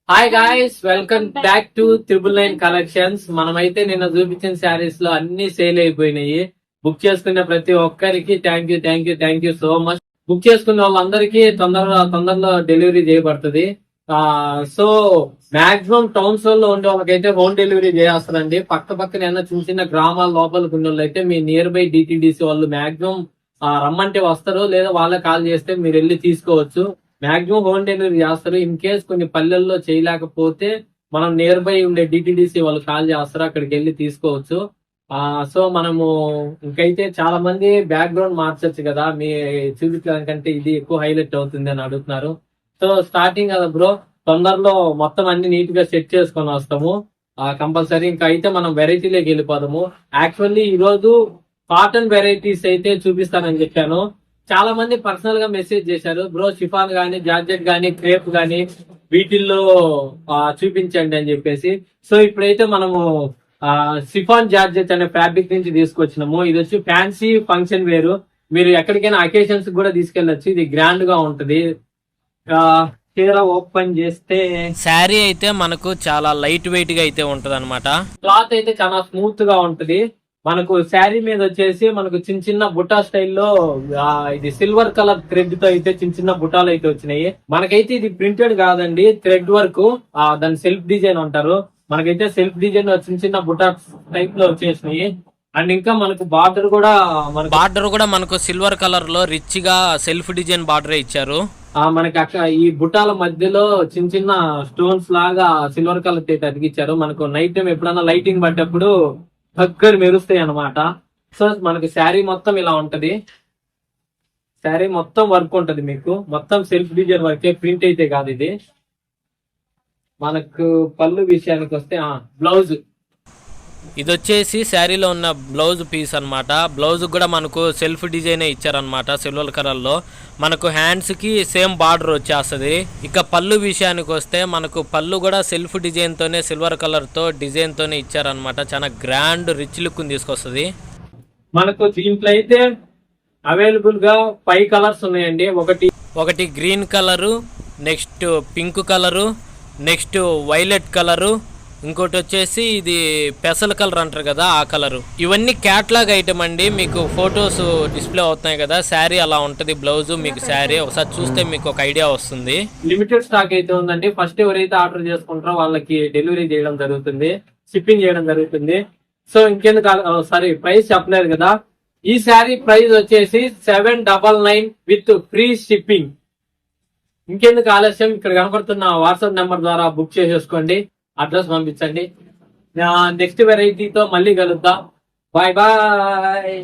Hi guys, welcome back to 999 collections. మనమైతే నిన్న చూపించిన శారీస్ లో అన్ని సేల్ అయిపోయినాయి. బుక్ చేసుకున్న ప్రతి ఒక్కరికి thank you so much. Book చేసుకున్న వాళ్ళందరికీ తొందరలో డెలివరీ చేయబడుతుంది. సో మాక్సిమం టౌన్స్ లో ఉండే వాళ్ళకైతే హోమ్ డెలివరీ చేస్తారండి. పక్కన ఏమైనా చిన్న గ్రామాల లోపలికి ఉన్న వాళ్ళు అయితే మీ నియర్ బై డిటిడిసి వాళ్ళు మాక్సిమం రమ్మంటే వస్తారు, లేదా వాళ్ళే కాల్ చేస్తే మీరు వెళ్ళి తీసుకోవచ్చు. మాక్సిమం హోమ్ డెలివరీ చేస్తారు. ఇన్ కేస్ కొన్ని పల్లెల్లో చేయలేకపోతే మనం నియర్ బై ఉండే డిటిడిసి వాళ్ళు కాల్ చేస్తారు, అక్కడికి వెళ్ళి తీసుకోవచ్చు. సో మనము ఇంకైతే చాలా మంది బ్యాక్గ్రౌండ్ మార్చచ్చు కదా, మీ చూపించడానికంటే ఇది ఎక్కువ హైలైట్ అవుతుంది అని అడుగుతున్నారు. సో స్టార్టింగ్ కదా బ్రో, తొందరలో మొత్తం అన్ని నీట్ గా సెట్ చేసుకొని వస్తాము కంపల్సరీ. ఇంకా అయితే మనం వెరైటీలోకి వెళ్ళిపోదాము. యాక్చువల్లీ ఈ రోజు కాటన్ వెరైటీస్ అయితే చూపిస్తానని చెప్పాను. చాలా మంది పర్సనల్ గా మెసేజ్ చేశారు, బ్రో షిఫాన్ గానీ, జార్జెట్ గానీ, క్రేప్ గానీ వీటిల్లో చూపించండి అని చెప్పేసి. సో ఇప్పుడైతే మనము షిఫాన్ జార్జెట్ అనే ఫ్యాబ్రిక్ నుంచి తీసుకొచ్చినాము. ఇది వచ్చి ఫ్యాన్సీ ఫంక్షన్ వేరు, మీరు ఎక్కడికైనా అకేషన్స్ కూడా తీసుకెళ్లొచ్చు. ఇది గ్రాండ్ గా ఉంటది. చీర ఓపెన్ చేస్తే శారీ అయితే మనకు చాలా లైట్ వెయిట్ గా అయితే ఉంటది అనమాట. క్లాత్ అయితే చాలా స్మూత్ గా ఉంటది. మనకు శారీ మీద వచ్చేసి మనకు చిన్న బుట్టా స్టైల్లో ఇది సిల్వర్ కలర్ థ్రెడ్ తో అయితే చిన్న బుట్టాలు అయితే వచ్చినాయి. మనకైతే ఇది ప్రింటెడ్ కాదండి, థ్రెడ్ వర్క్, దాని సెల్ఫ్ డిజైన్ అంటారు. మనకైతే సెల్ఫ్ డిజైన్ చిన్న బుట్టా టైప్ లో వచ్చేసినాయి. అండ్ ఇంకా మనకు బార్డర్ కూడా మనకు సిల్వర్ కలర్ లో రిచ్ గా సెల్ఫ్ డిజైన్ బార్డర్ ఇచ్చారు. మనకి అక్కడ ఈ బుట్టాల మధ్యలో చిన్న స్టోన్స్ లాగా సిల్వర్ కలర్ అయితే అతికిచ్చారు. మనకు నైట్ టైం ఎప్పుడన్నా లైటింగ్ పడ్డప్పుడు దగ్గర మెరుస్తాయి అన్నమాట. సో మనకి శారీ మొత్తం ఇలా ఉంటది. శారీ మొత్తం వర్క్ ఉంటది, మీకు మొత్తం సెల్ఫ్ డిజైన్ వర్కే, ప్రింట్ అయితే కాదు ఇది. మనకు పళ్ళు విషయానికి వస్తే బ్లౌజ్, ఇది వచ్చేసి శారీలో ఉన్న బ్లౌజ్ పీస్ అనమాట. బ్లౌజ్ కూడా మనకు సెల్ఫ్ డిజైన్ ఇచ్చారనమాట సిల్వర్ కలర్ లో. మనకు హ్యాండ్స్ కి సేమ్ బార్డర్ వచ్చేస్తుంది. ఇక పళ్ళు విషయానికి వస్తే మనకు పళ్ళు కూడా సెల్ఫ్ డిజైన్ తోనే సిల్వర్ కలర్ తో డిజైన్ తోనే ఇచ్చారనమాట. చాలా గ్రాండ్ రిచ్ లుక్ తీసుకొస్తుంది. మనకు దీంట్లో అయితే అవైలబుల్ గా 5 కలర్స్ ఉన్నాయండి. ఒకటి green colour, next pink colour, next violet colour, ఇంకోటి వచ్చేసి ఇది పెసల్ కలర్ అంటారు కదా, ఆ కలరు. ఇవన్నీ క్యాట్లాగ్ ఐటమ్ అండి. మీకు ఫొటోస్ డిస్ప్లే అవుతున్నాయి కదా, శారీ అలా ఉంటది. బ్లౌజ్ మీకు శారీ ఒకసారి చూస్తే మీకు ఒక ఐడియా వస్తుంది. లిమిటెడ్ స్టాక్ అయితే ఉందండి. ఫస్ట్ ఎవరైతే ఆర్డర్ చేసుకుంటారో వాళ్ళకి డెలివరీ చేయడం జరుగుతుంది, షిప్పింగ్ చేయడం జరుగుతుంది. సో ఇంకెందుకు ప్రైస్ చెప్పలేదు కదా. ఈ శారీ ప్రైస్ వచ్చేసి 799 విత్ ఫ్రీ షిప్పింగ్. ఇంకెందుకు ఆలస్యం, ఇక్కడ కనపడుతున్న వాట్సాప్ నెంబర్ ద్వారా బుక్ చేసేసుకోండి, అడ్రస్ పంపించండి. నెక్స్ట్ వెరైటీతో మళ్ళీ కలుద్దాం. Bye bye.